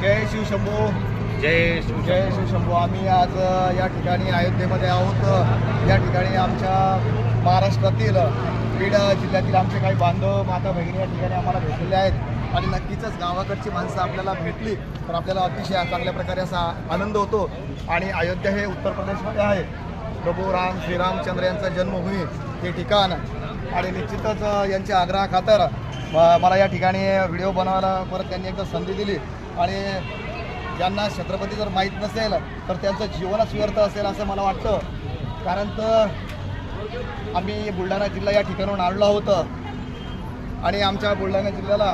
जय शिवशंभू. जय शिवशंभू. आम्ही आज या ठिकाणी अयोध्येमध्ये आहोत. या ठिकाणी आमच्या महाराष्ट्रातील बीड जिल्ह्यातील आमचे काही बांधव माता भगिनी या ठिकाणी आम्हाला भेटलेले आहेत आणि नक्कीच गावाकडची माणसं आपल्याला भेटली तर आपल्याला अतिशय चांगल्या प्रकारे असा आनंद होतो. आणि अयोध्या हे उत्तर प्रदेशमध्ये आहे. प्रभू राम श्रीरामचंद्र यांचा जन्मभूमी हे ठिकाण आणि निश्चितच यांच्या आग्रहाखातर मला या ठिकाणी व्हिडिओ बनवायला परत त्यांनी एकदा संधी दिली. आणि ज्यांना छत्रपती जर माहीत नसेल तर त्यांचं जीवनच व्यर्थ असेल असं मला वाटतं. कारण तर आम्ही बुलढाणा जिल्हा या ठिकाणाहून आलेलो आहोत आणि आमच्या बुलढाणा जिल्ह्याला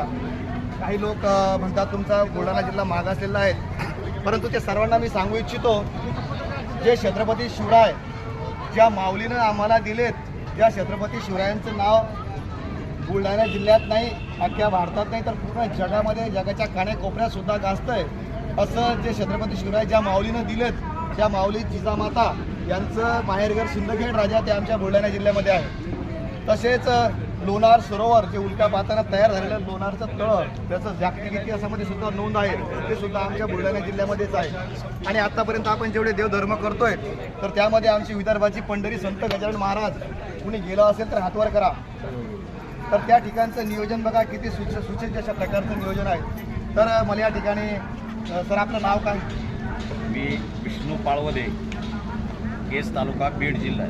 काही लोक म्हणतात तुमचा बुलढाणा जिल्हा मागासलेला आहे. परंतु ते सर्वांना मी सांगू इच्छितो, जे छत्रपती शिवराय ज्या माऊलीनं आम्हाला दिलेत, ज्या छत्रपती शिवरायांचं नाव बुलढाणा जिल्ह्यात नाही अख्ख्या भारतात नाही तर पूर्ण जगामध्ये जगाच्या कानेकोपऱ्यातसुद्धा गाजतंय असं जे छत्रपती शिवराय ज्या माऊलीनं दिलेत, त्या माऊली जिजामाता यांचं माहेरघर सिंदखेड राजा ते आमच्या बुलढाणा जिल्ह्यामध्ये आहे. तसेच लोणार सरोवर जे उलट्या पाताना तयार झालेलं लोणारचं तळ त्याचं जागतिक इतिहासामध्ये सुद्धा नोंद आहे, ते सुद्धा आमच्या बुलढाणा जिल्ह्यामध्येच आहे. आणि आत्तापर्यंत आपण जेवढे देवधर्म करतोय तर त्यामध्ये आमची विदर्भाची पंढरी संत गजानन महाराज कुणी गेलं असेल तर हातवर करा. तर त्या ठिकाणचं नियोजन बघा किती सुचित अशा प्रकारचं नियोजन आहे. तर मला या ठिकाणी सर आपलं नाव काय? मी विष्णू पाळवदे, केस तालुका बीड जिल्हा.